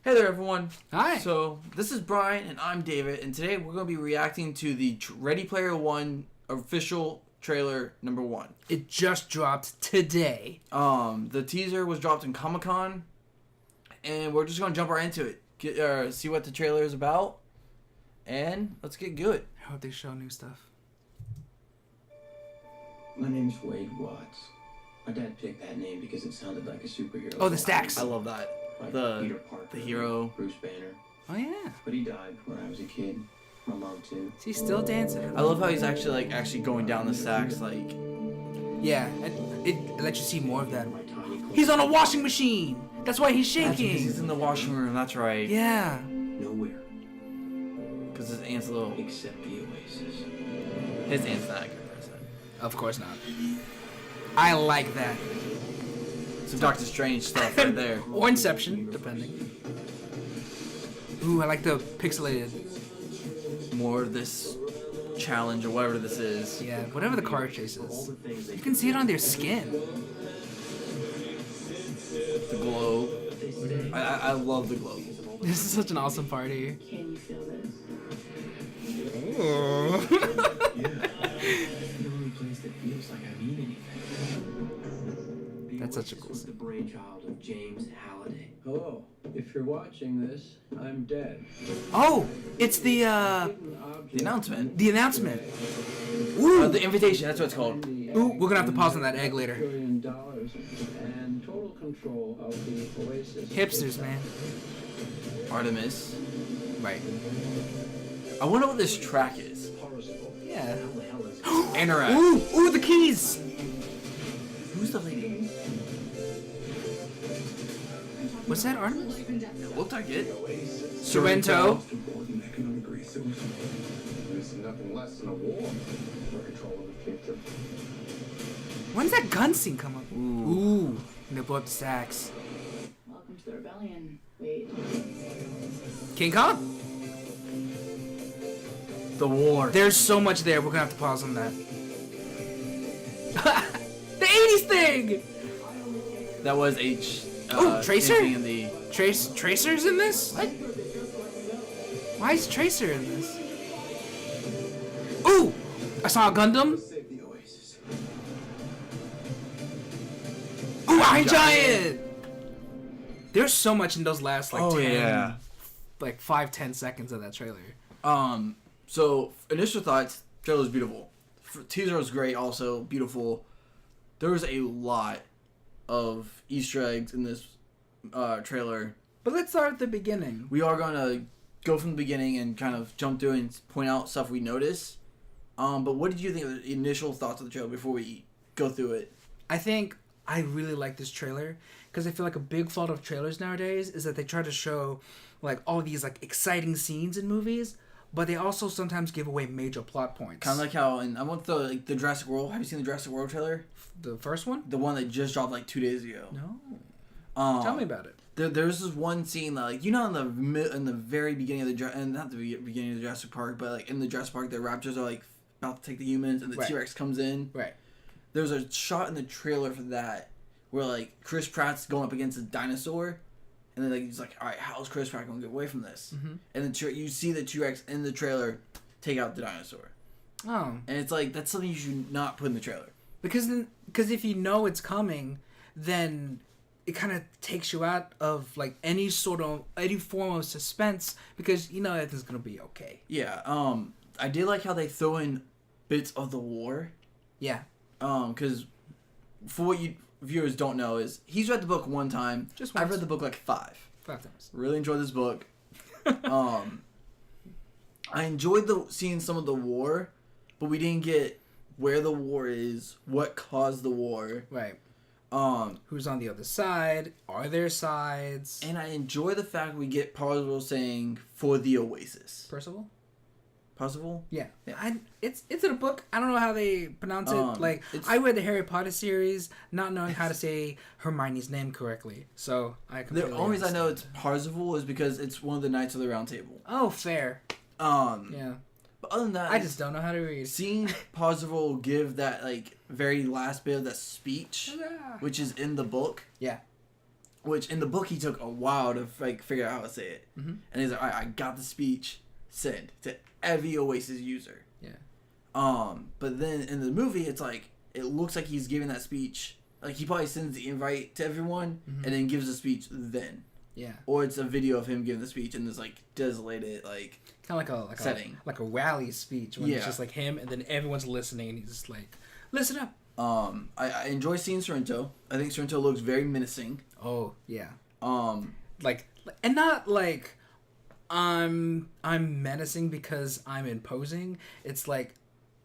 Hey there, everyone. Hi. So, this is Brian, and I'm David, and today we're going to be reacting to the Ready Player One official trailer number 1. It just dropped today. The teaser was dropped in Comic-Con, and we're just going to jump right into it. See what the trailer is about, and let's get good. I hope they show new stuff. My name's Wade Watts. My dad picked that name because it sounded like a superhero. Oh, the stacks. I love that. Like the Peter Parker, the hero. Bruce Banner. Oh yeah. But he died when I was a kid. My mom too. Is he still dancing? I love how he's actually going down the stacks, like... Yeah, and it lets you see more of that. My tiny clothes. He's on a washing machine. That's why he's That's because shaking. he's in the washing room, that's right. Yeah. Nowhere Because his aunt's a little... except the Oasis. His aunt's not a good person. Of course not. I like that. Some Doctor Strange stuff right there. Or Inception, depending. Ooh, I like the pixelated. More of this challenge or whatever this is. Yeah, whatever the car chase All is. the things they You can see it on their skin. The glow. They stay. I love the glow. This is such an awesome party. Can you feel this? The only place that feels like I mean anything. The That's such a Oasis cool was the brainchild of James Halliday. Hello. If you're watching this, I'm dead. Oh, it's the The announcement. the announcement. Ooh. The invitation, that's what it's called. Ooh, we're gonna have to pause on that egg later. $1 billion and total control of the Oasis. Hipsters, man. Artemis. Right. I wonder what this track is. Yeah. How the hell is Anorak. Ooh, the keys. Who's the lady? What's that, Artemis? It looked like it. Sorrento. most important economic resource? There's nothing less than a war for control of the future. When's that gun scene come up? Ooh. And they blow up the stacks. Welcome to the rebellion. Wait. King Kong? The war. There's so much there. We're gonna have to pause on that. The 80s thing! That was H. Ooh, Tracer? same thing in the... Tracer's in this? What? Why is Tracer in this? Ooh! I saw a Gundam. Save the Oasis. Ooh, Iron Giant! There's so much in those last like 10, like 5-10 seconds of that trailer. So, initial thoughts, trailer was beautiful. Teaser was great, also beautiful. There was a lot of Easter eggs in this trailer. But let's start at the beginning. We are going to go from the beginning and kind of jump through and point out stuff we notice. But what did you think of the initial thoughts of the trailer before we go through it? I think I really like this trailer because I feel like a big fault of trailers nowadays is that they try to show like all these like exciting scenes in movies, but they also sometimes give away major plot points. Kind of like how, and I want the Jurassic World. Have you seen the Jurassic World trailer? The first one? The one that just dropped like 2 days ago. No. Tell me about it. There's this one scene that, like, you know, in the very beginning of and not the beginning of the Jurassic Park, but like in the Jurassic Park, the raptors are like about to take the humans, and the Right. T-Rex comes in. Right. There's a shot in the trailer for that where like Chris Pratt's going up against a dinosaur, and then like he's like, all right, how's Chris Pratt gonna get away from this? Mm-hmm. And then you see the T-Rex in the trailer take out the dinosaur, Oh. and it's like that's something you should not put in the trailer. Because if you know it's coming, then it kind of takes you out of like any form of suspense because you know everything's gonna be okay. Yeah. I did like how they throw in bits of the war. Yeah. Because for what you viewers don't know is he's read the book one time. Just I've once. read the book like 5. 5 times. Really enjoyed this book. I enjoyed seeing some of the war, but we didn't get where the war is, what caused the war. Right. Um, Who's on the other side? Are there sides? and I enjoy the fact we get Parzival saying for the Oasis. Percival? Parzival? Yeah. Yeah. It's in a book. I don't know how they pronounce it. Like I read the Harry Potter series, not knowing how to say Hermione's name correctly. So I completely The only reason I know it's understand. Parzival is because it's one of the Knights of the Round Table. Oh, fair. Yeah. But other than that, I just don't know how to read. seeing Parzival give that like very last bit of that speech, which is in the book, Yeah. which in the book he took a while to like figure out how to say it. Mm-hmm. And he's like, all right, I got the speech. Send to every Oasis user. Yeah. But then in the movie, it's like it looks like he's giving that speech. Like he probably sends the invite to everyone Mm-hmm. and then gives the speech then. Yeah. Or it's a video of him giving the speech in this like desolated like Kind of like setting. like a rally speech when it's Yeah. just like him and then everyone's listening and he's just like, listen up. I enjoy seeing Sorrento. I think Sorrento looks very menacing. Oh yeah. Um, Like, and not like I'm menacing because I'm imposing. It's like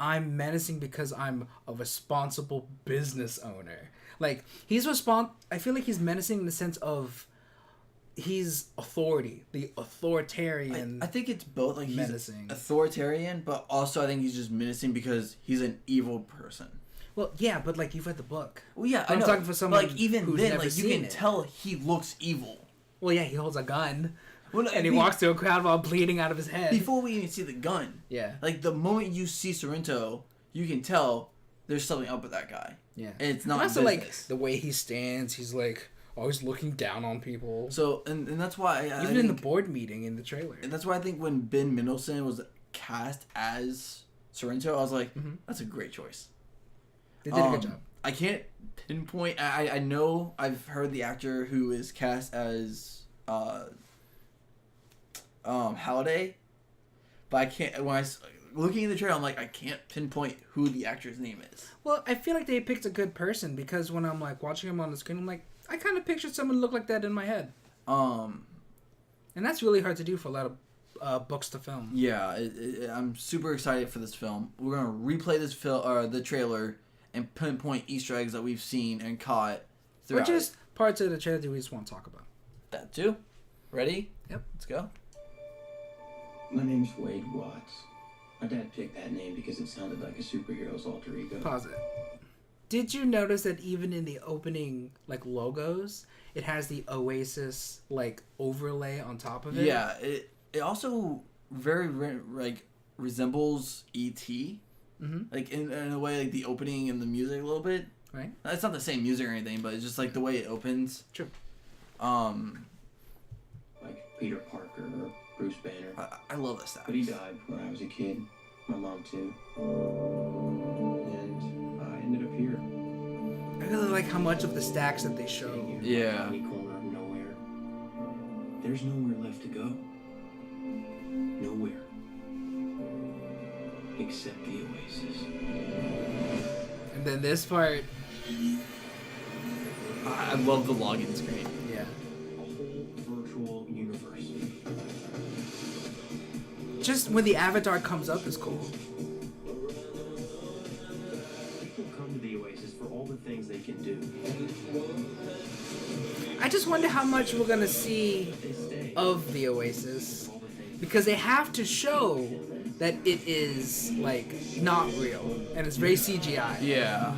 I'm menacing because I'm a responsible business owner. Like I feel like he's menacing in the sense of he's authority, the authoritarian. I think it's both. Like he's menacing. authoritarian, but also I think he's just menacing because he's an evil person. Well, yeah, but like you've read the book. Well, yeah, I'm I know. talking for someone but, like even who's then, never like you seen can it. tell he looks evil. Well, yeah, he holds a gun Well, and he walks to a crowd while bleeding out of his head. before we even see the gun. Yeah. Like the moment you see Sorrento, you can tell there's something up with that guy. Yeah. And it's not And also, like, business. the way he stands, he's, like, always looking down on people. So and that's why I Even in the think- board meeting in the trailer. and that's why I think when Ben Mendelsohn was cast as Sorrento, I was like, that's a great choice. They did a good job. I can't pinpoint. I know I've heard the actor who is cast as Halliday, but I can't. When looking at the trailer, I'm like, I can't pinpoint who the actor's name is. Well, I feel like they picked a good person because when I'm, like, watching him on the screen, I'm like, I kind of pictured someone look like that in my head. And that's really hard to do for a lot of books to film. Yeah, I'm super excited for this film. We're gonna replay this the trailer, and pinpoint Easter eggs that we've seen and caught Or throughout. just parts of the trailer that we just want to talk about. That too. Ready? Yep. Let's go. My name's Wade Watts. My dad picked that name because it sounded like a superhero's alter ego. Pause it. Did you notice that even in the opening, like, logos, it has the Oasis, like, overlay on top of it? Yeah, it also very resembles E.T. Mm-hmm. Like in a way, like the opening and the music a little bit. Right? It's not the same music or anything, but it's just like the way it opens. True. Like Peter Parker or Bruce Banner. I love this stuff. But he died when I was a kid. My mom too. And I ended up here. I really like how much of the stacks that they show. Sitting here Yeah. in the corner of nowhere. There's nowhere left to go. Nowhere. Except the Oasis. And then this part, I love the login screen. yeah. A whole virtual universe. Just when the avatar comes up is cool. People come to the Oasis for all the things they can do. I just wonder how much we're gonna see They stay. of the Oasis. All the things Because they have to show that it is, like, not real. And it's very CGI. Yeah.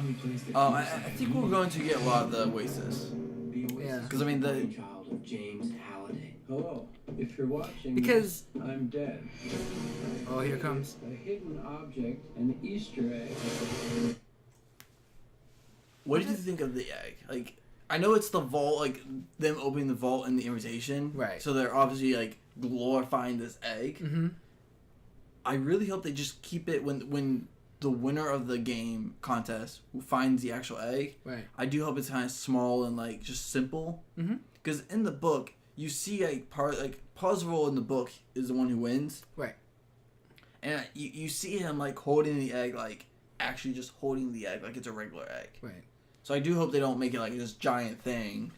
I think we're going to get a lot of the Oasis. The Oasis Yeah. Because I mean the child of James Halliday. Hello. If you're watching, Because, I'm dead. oh, here it comes. A hidden object, an Easter egg. What did you think of the egg? Like, I know it's the vault, like them opening the vault and the invitation. Right. So they're obviously like glorifying this egg. Mm-hmm. I really hope they just keep it when the winner of the game contest who finds the actual egg. Right. I do hope it's kind of small and like just simple. Mm-hmm. Because in the book, you see like Parzival in the book is the one who wins. Right. And you see him like holding the egg, like actually just holding the egg like it's a regular egg. Right. So I do hope they don't make it like this giant thing.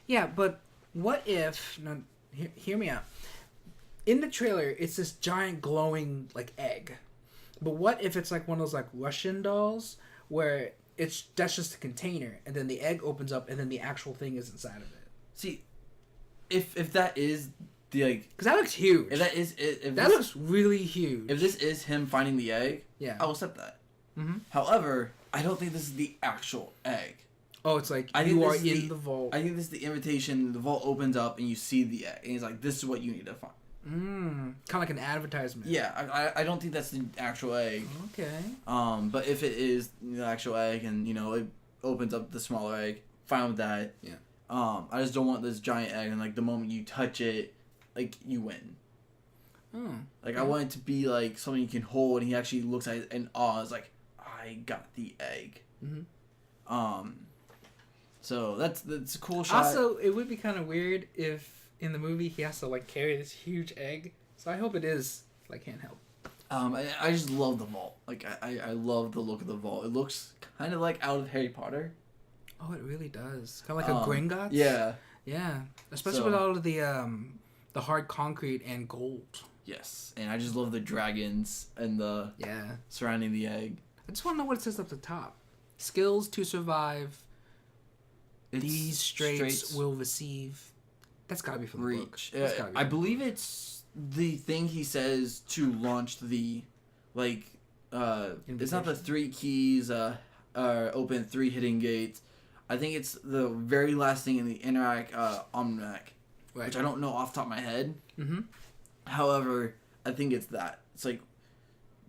Yeah, but what if... No, hear me out. In the trailer, it's this giant glowing, like, egg. But what if it's like one of those, like, Russian dolls where that's just a container, and then the egg opens up, and then the actual thing is inside of it? See, if that is the like, Because that looks huge. if that is if that this, looks really huge. if this is him finding the egg, Yeah. I will accept that. Mm-hmm. However, I don't think this is the actual egg. Oh, it's like I think you are this is in the vault. I think this is the invitation. The vault opens up and you see the egg, and he's like, "This is what you need to find." Kind of like an advertisement. Yeah, I don't think that's the actual egg. Okay. But if it is the actual egg, and you know it opens up the smaller egg, fine with that. Yeah. I just don't want this giant egg, and like the moment you touch it, like you win. Oh. Like I want it to be like something you can hold, and he actually looks at it in awe. Is like, I got the egg. Mm-hmm. So that's a cool shot. Also, it would be kind of weird if in the movie he has to like carry this huge egg. So I hope it is like handheld. I just love the vault. Like I love the look of the vault. It looks kind of like out of Harry Potter. Oh, it really does. Kind of like a Gringotts. Yeah. Yeah, especially So- with all of the hard concrete and gold. Yes, and I just love the dragons and the Yeah. surrounding the egg. I just want to know what it says up the top. Skills to survive. It's These straits will receive. That's gotta be from the book. reach. That's gotta be I from the believe book. it's the thing he says to launch the, like, it's not the Invitation. 3 keys. Open 3 hidden gates. I think it's the very last thing in the Interact Almanac, Right. which I don't know off the top of my head. Mm-hmm. However, I think it's that. It's like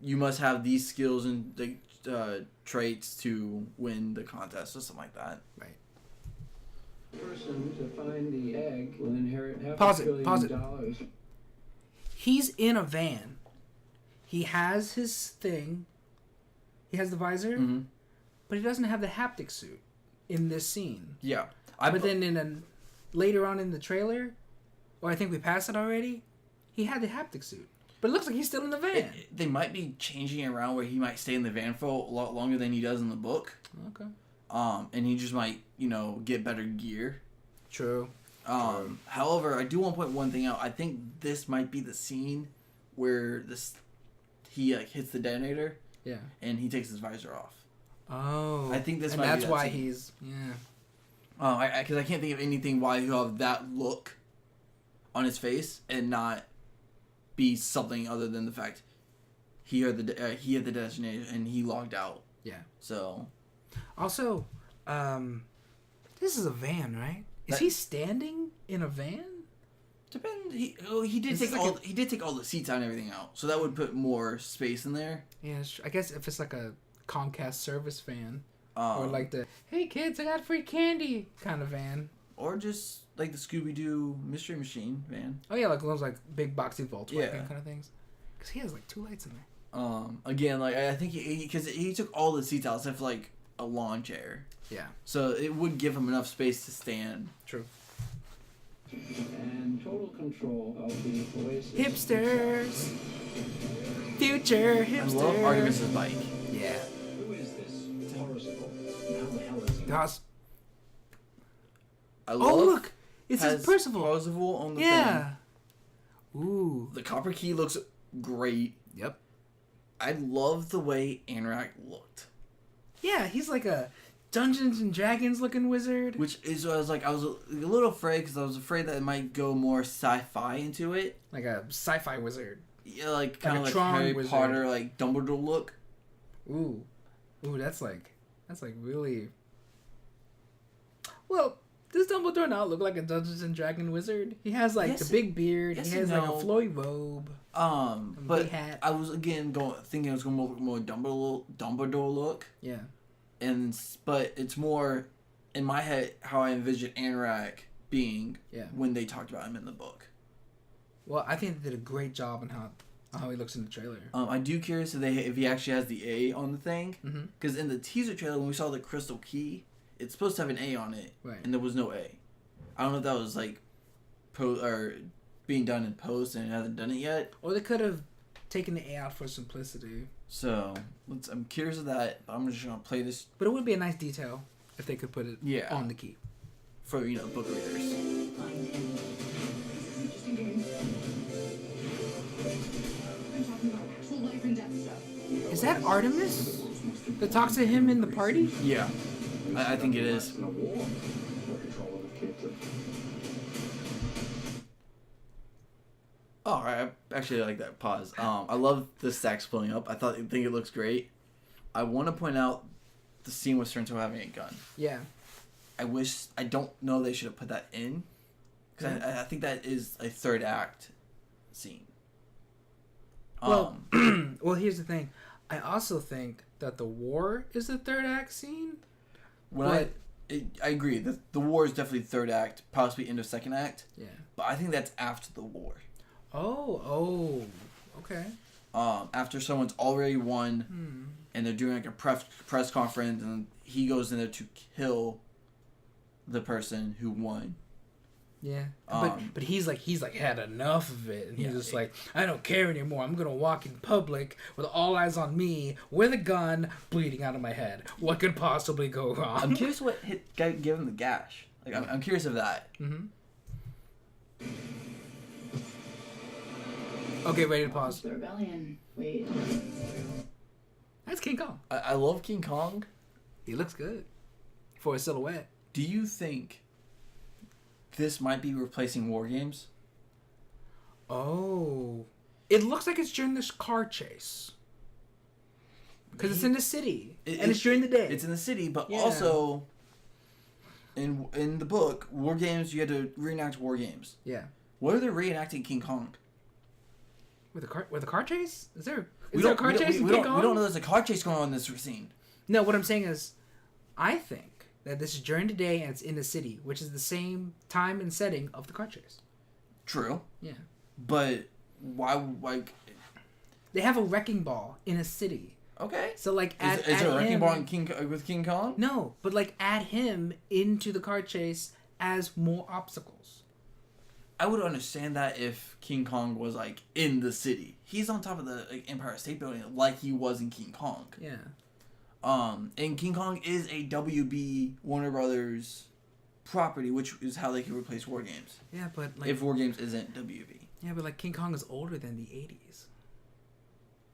you must have these skills and the traits to win the contest or something like that. Right. The person to find the egg will inherit half Pause a it, billion pause it. dollars. He's in a van. He has his thing. He has the visor, Mm-hmm. but he doesn't have the haptic suit in this scene. Yeah. But then later on in the trailer, or I think we passed it already, he had the haptic suit. But it looks like he's still in the van. They might be changing it around where he might stay in the van for a lot longer than he does in the book. Okay. And he just might, get better gear. True. However, I do want to point one thing out. I think this might be the scene where he hits the detonator Yeah. and he takes his visor off. Oh. I think this and might be that's that why scene. he's yeah. Because I can't think of anything why you have that look on his face and not be something other than the fact he had the destination and he logged out. Yeah. So Also, this is a van, right? Is That- he standing in a van? depend. He did This take is like he did take all the seats out and everything out, so that would put more space in there. Yeah, I guess if it's like a Comcast service van Um, or like the "Hey kids, I got free candy" kind of van. or just like the Scooby Doo Mystery Machine van. Oh yeah, like those like big boxy Volkswagen Yeah. kind of things. Because he has like 2 lights in there. Again, like I think because he took all the seats out except for like a lawn chair, Yeah. so it would give him enough space to stand. True. And total control of the Oasis. Hipsters. Future hipsters. I love Artemis's bike. Yeah. Who is this Horacicle? How the hell is he? Gosh. I Oh love look, it says has Percival. Percival on the thing. Yeah. Ooh. The copper key looks great. Yep. I love the way Anorak looked. Yeah, he's like a Dungeons and Dragons looking wizard. Which is, I was a little afraid because I was afraid that it might go more sci-fi into it. Like a sci-fi wizard. Yeah, like kind a of like Tron Harry wizard. Potter, like Dumbledore look. Ooh. Ooh, that's like really. Well, does Dumbledore not look like a Dungeons and Dragon wizard? He has like Yes, the big beard. yes He has and like a no. flowy robe. But big hat. I was again thinking it was going to more Dumbledore look, Yeah. but it's more in my head how I envisioned Anorak being Yeah. when they talked about him in the book. Well, I think they did a great job on how he looks in the trailer. I do curious if he actually has the A on the thing, Mm-hmm. because in the teaser trailer when we saw the crystal key, it's supposed to have an A on it, Right. and there was no A. I don't know if that was like being done in post and it hasn't done it yet. Or they could have taken the A out for simplicity. So I'm curious of that. I'm just gonna play this But it would be a nice detail if they could put it Yeah. on the key. for book readers. Find him. This isn't just a game. I'm talking about actual life and death stuff. Is that Artemis that talks to him in the party? Yeah, I think it is. In a war for control of the kids. Oh, I actually like that pause. I love the stacks pulling up. I think it looks great. I want to point out the scene with Sorrento having a gun. Yeah. I don't know they should have put that in, because I think that is a third act scene. Well, well, here's the thing. I also think that the war is the third act scene. when but I agree. The war is definitely third act, possibly into second act. Yeah. But I think that's after the war. Oh, okay. After someone's already won, and they're doing like a press conference, and he goes in there to kill the person who won. Yeah, Um, but he's like had enough of it, and he's Yeah, just like, I don't care anymore. I'm gonna walk in public with all eyes on me, with a gun, bleeding out of my head. What could possibly go wrong? I'm curious what gave him the gash. Like I'm curious of that. Okay, ready to pause. The rebellion. Wait. That's King Kong. I love King Kong. He looks good for a silhouette. Do you think this might be replacing War Games? Oh, it looks like it's during this car chase because it's in the city and it's during the day. It's in the city, but Yeah. also in the book, War Games, you had to reenact War Games. Yeah, What are they reenacting King Kong? with a car chase. Is there We a don't, car we, don't, chase we, in we King don't, Kong? we don't know there's a car chase going on in this scene. No, what I'm saying is, I think that this is during the day and it's in the city, which is the same time and setting of the car chase. True, Yeah. but why? Like, They have a wrecking ball in a city. okay, So, like, is there a wrecking ball in with King Kong? No, but, like, add him into the car chase as more obstacles. I would understand that if King Kong was like in the city. He's on top of the Empire State Building, like he was in King Kong. Yeah. And King Kong is a WB Warner Brothers property, which is how they can replace War Games. Yeah, but, like... If War Games isn't WB. Yeah, but, like, King Kong is older than the 80s.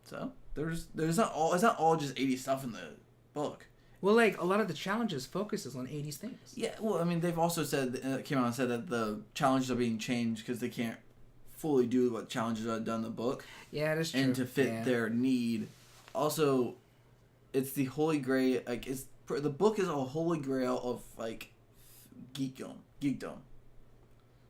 So there's not all, it's not all just 80s stuff in the book. Well, like, a lot of the challenges focuses on 80s things. Yeah, well, I mean, they've also said, came out and said that the challenges are being changed because they can't fully do what challenges are done in the book. Yeah, that's true. And to fit Yeah. their need. Also, it's the holy grail, like, the book is a holy grail of, like, geekdom.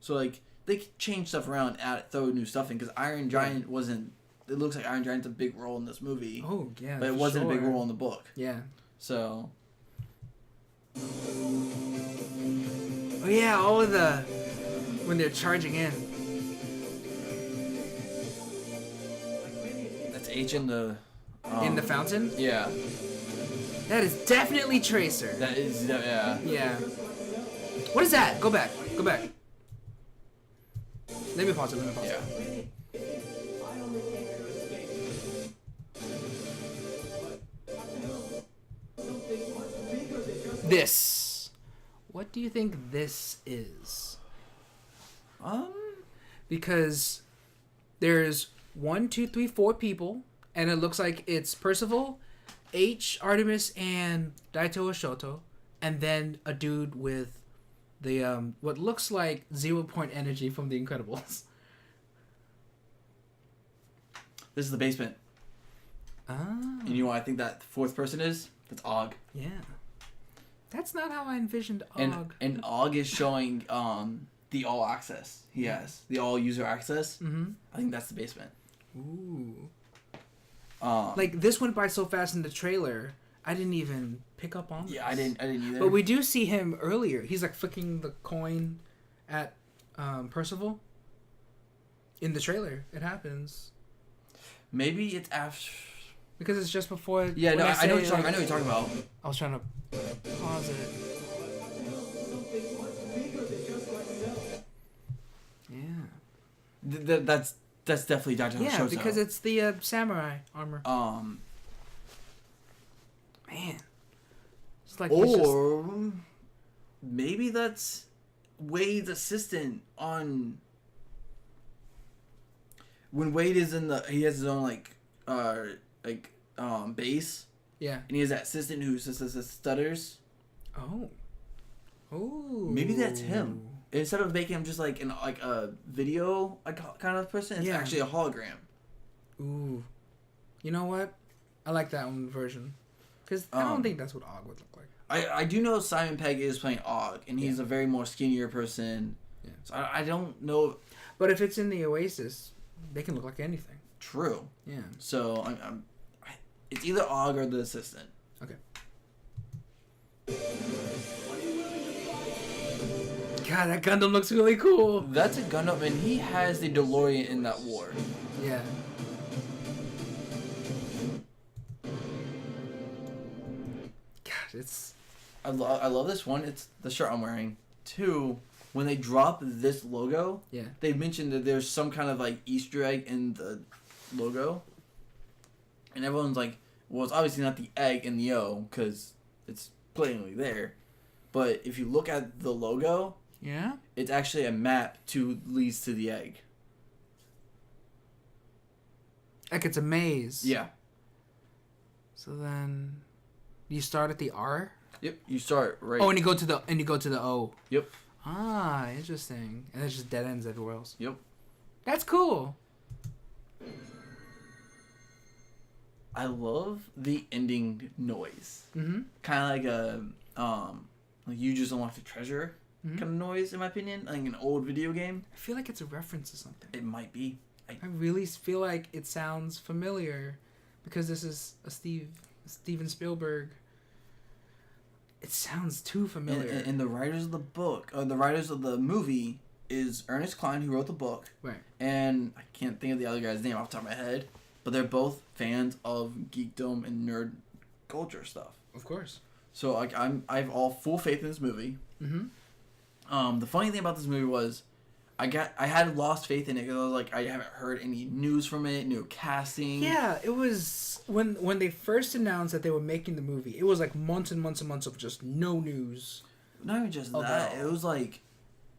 So, like, they could change stuff around, throw new stuff in, because Iron Giant wasn't, it looks like Iron Giant's a big role in this movie. Oh, yeah, But it for wasn't a big sure. role in the book. Yeah. So, Oh, yeah, all of the... When they're charging in. that's H in the... In the fountain? Yeah. That is definitely Tracer. That is, yeah. Yeah. What is that? Go back. Go back. Let me pause it. Yeah. This. What do you think this is? Because there's 1, 2, 3, 4 people, and it looks like it's Percival, H, Artemis, and Daito Ashoto, and then a dude with the what looks like 0 point energy from The Incredibles. This is the basement. Ah, And you know what I think that fourth person is? That's Og. yeah. That's not how I envisioned And Og. and Og is showing the all access he has. The all user access. Mm-hmm. I think that's the basement. Ooh. Um, Like, this went by so fast in the trailer, I didn't even pick up on yeah, this. I didn't either. But we do see him earlier. He's, like, flicking the coin at Percival. In the trailer, it happens. Maybe it's after. Because it's just before... Yeah, when no, I know what say, you're talking. I like- know what you're talking about. I was trying to pause it. Yeah. That's definitely Dr. Yeah, Shoso. because it's the samurai armor. Man, It's like he's just... or maybe that's Wade's assistant on. When Wade is in the, he has his own base, Yeah. and he has that assistant who stutters. Oh. Oh. Maybe that's him. Instead of making him just like a video kind of person, it's Yeah. actually a hologram. Ooh. You know what? I like that one version. Because I don't think that's what Og would look like. I do know Simon Pegg is playing Og, and he's Yeah. a very more skinnier person. Yeah. So I don't know. But if it's in the Oasis, they can look like anything. True. Yeah. So it's either Og or the assistant. Okay. God, that Gundam looks really cool. That's a Gundam, and he has the DeLorean in that war. Yeah. God, it's... I love this one. It's the shirt I'm wearing. 2, when they drop this logo, Yeah. they mentioned that there's some kind of like Easter egg in the logo, and everyone's like, well, it's obviously not the egg in the O because it's blatantly there. But if you look at the logo, Yeah? it's actually a map to leads to the egg. Like it's a maze. Yeah. So then you start at the R? Yep. You start right. Oh, and you go to the O. Yep. Ah, interesting. And there's just dead ends everywhere else. Yep. That's cool. I love the ending noise. Mm-hmm. Kind of like a like you just unlocked a treasure kind of noise, in my opinion. Like an old video game. I feel like it's a reference to something. It might be. I really feel like it sounds familiar because this is a Steven Spielberg. It sounds too familiar. And the writers of the book, or the writers of the movie, is Ernest Cline, who wrote the book. Right. And I can't think of the other guy's name off the top of my head, but they're both fans of geekdom and nerd culture stuff. Of course. So like I have all full faith in this movie. Mm-hmm. The funny thing about this movie was, I had lost faith in it because I was like, I haven't heard any news from it, no casting. Yeah, it was when they first announced that they were making the movie. It was like months and months and months of just no news. Not even just Oh, that. no. It was like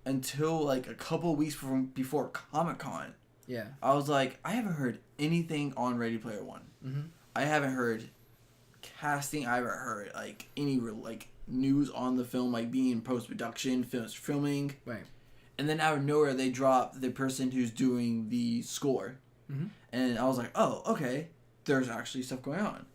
until like a couple weeks before Comic-Con. Yeah. I was like, I haven't heard anything on Ready Player One. Mm-hmm. I haven't heard casting. I haven't heard like any like news on the film, like being in post production, filming. Right. And then out of nowhere, they drop the person who's doing the score, and I was like, oh, okay, there's actually stuff going on.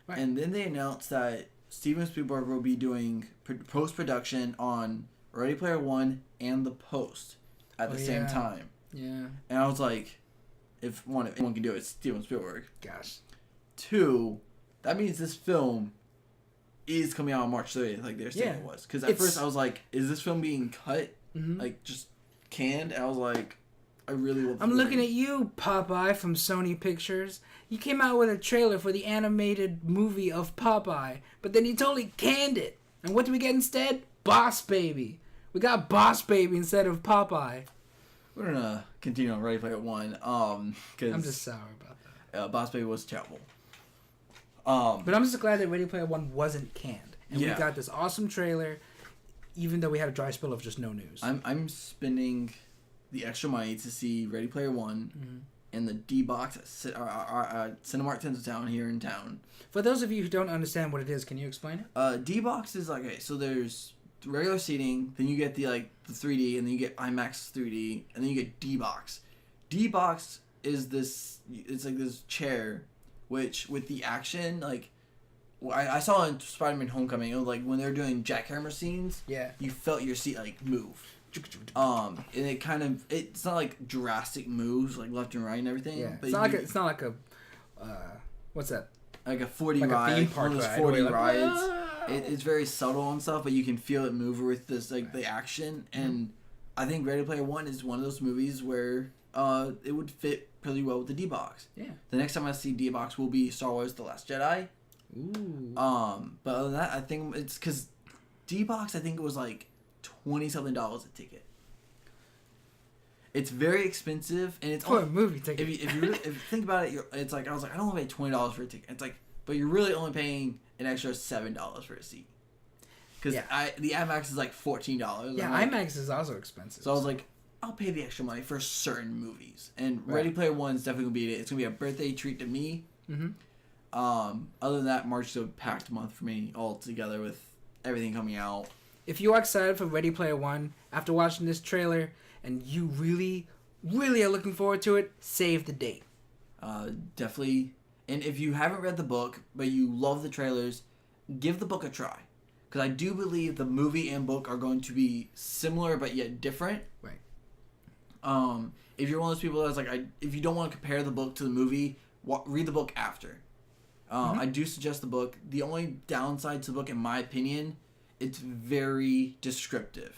Right. And then they announced that Steven Spielberg will be doing post production on Ready Player One and The Post at the same time. Yeah. And I was like, if anyone can do it, it's Steven Spielberg. Gosh. 2, that means this film is coming out on March 30th, like they're saying Yeah. it was. Because at It's- first I was like, is this film being cut? Mm-hmm. Like, just canned? And I was like, I really love I'm looking at you, Popeye from Sony Pictures. You came out with a trailer for the animated movie of Popeye, but then you totally canned it. And what do we get instead? Boss Baby. We got Boss Baby instead of Popeye. We're gonna continue on Ready Player One, because I'm just sour about that. Boss Baby was terrible. But I'm just glad that Ready Player One wasn't canned. And Yeah. we got this awesome trailer, even though we had a dry spell of just no news. I'm spending the extra money to see Ready Player One in the D box at Cinemark Tinseltown here in town. For those of you who don't understand what it is, can you explain it? D box is like, okay, so there's regular seating, then you get the 3D, and then you get IMAX 3D, and then you get D box. D box is it's like this chair, which with the action, like, I saw in Spider-Man Homecoming, it was like when they're doing jackhammer scenes, Yeah. you felt your seat like move. And it kind of, it's not like drastic moves like left and right and everything. Yeah. But It's not like a what's that? like a 40 Like a ride, theme park one of those ride 40 where you're like, rides. "Ah!" It's very subtle and stuff, but you can feel it move with this like the action. And I think Ready Player One is one of those movies where it would fit pretty well with the D box. Yeah. The next time I see D box will be Star Wars: The Last Jedi. Ooh. But other than that, I think it's because D box. I think it was like $20-something a ticket. It's very expensive, and it's For a only, movie ticket. if you really, if you think about it, it's like I was like, I don't want to pay $20 for a ticket. It's like, but you're really only paying an extra $7 for a seat. Because Yeah. the IMAX is like $14. Yeah, I'm like, IMAX is also expensive. So I was like, I'll pay the extra money for certain movies, and Right. Ready Player One is definitely gonna be it. It's gonna be a birthday treat to me. Other than that, March is a packed month for me altogether with everything coming out. if you are excited for Ready Player One after watching this trailer and you really, really are looking forward to it, save the date. Definitely. And if you haven't read the book, but you love the trailers, give the book a try. Because I do believe the movie and book are going to be similar but yet different. Right. If you're one of those people that's like, if you don't want to compare the book to the movie, read the book after. I do suggest the book. The only downside to the book, in my opinion, it's very descriptive.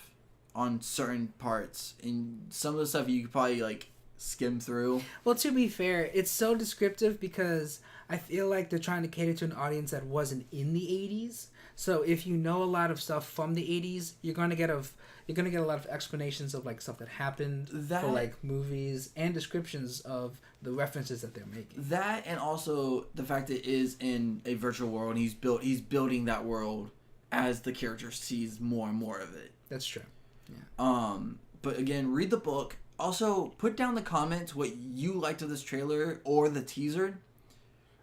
on certain parts, and some of the stuff you could probably like skim through. Well, to be fair, it's so descriptive because I feel like they're trying to cater to an audience that wasn't in the 80s. So if you know a lot of stuff from the 80s, you're gonna get a lot of explanations of like stuff that happened for like movies and descriptions of the references that they're making. That, and also the fact that it is in a virtual world, and he's building that world as the character sees more and more of it. That's true. Yeah. But again, read the book. Also, put down the comments what you liked of this trailer or the teaser.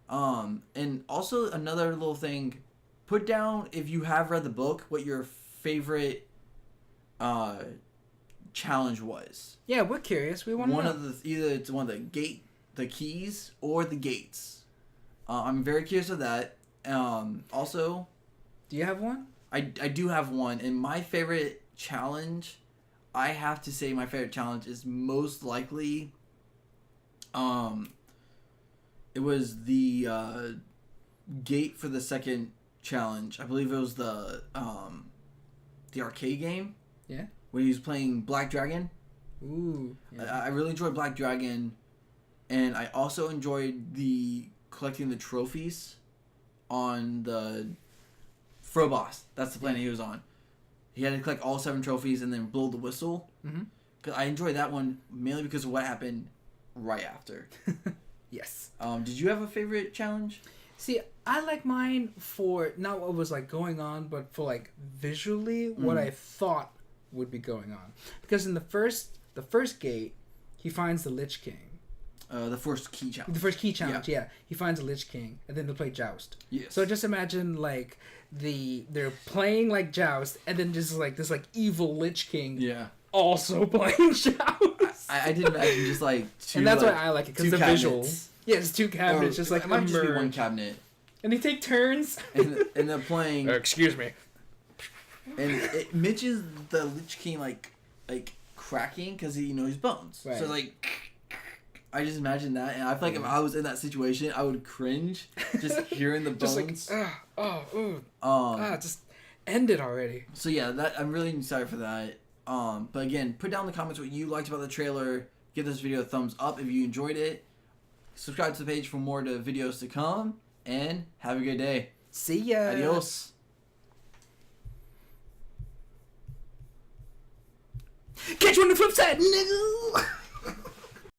And also another little thing, put down, if you have read the book, what your favorite challenge was. Yeah, we're curious. We want to know. Either it's one of the keys or the gates. I'm very curious of that. Also, Do you have one? I do have one, and my favorite challenge, I have to say my favorite challenge is most likely, it was the gate for the second challenge. I believe it was the arcade game. Yeah. When he was playing Black Dragon. Ooh. Yeah. I really enjoyed Black Dragon, and I also enjoyed collecting the trophies on the Frobos. That's the planet he was on. He had to collect all 7 trophies and then blow the whistle. Mm-hmm. 'Cause I enjoyed that one mainly because of what happened right after. Yes. Did you have a favorite challenge? See, I like mine for not what was like going on, but for like visually what I thought would be going on. Because in the first gate, he finds the Lich King. The first key challenge. The first key challenge, yeah. He finds a Lich King, and then they play Joust. Yes. So just imagine like they're playing like Joust, and then just like this like evil Lich King Yeah. also playing Joust. I did imagine just like 2. And that's like, why I like it, because 2 the visual. cabinets. Yeah, it's 2 cabinets, just like it might just be one emerge. cabinet. And they take turns. And they're playing. Excuse me. And Mitch is the Lich King like cracking because he knows his bones. Right. So like, I just imagine that, and I feel like if I was in that situation, I would cringe just hearing the Just bones. like, just end it already. So yeah, that I'm really excited for that. But again, put down in the comments what you liked about the trailer. Give this video a thumbs up if you enjoyed it. Subscribe to the page for more videos to come, and have a good day. See ya. Adios. Catch you on the flip side, nigga.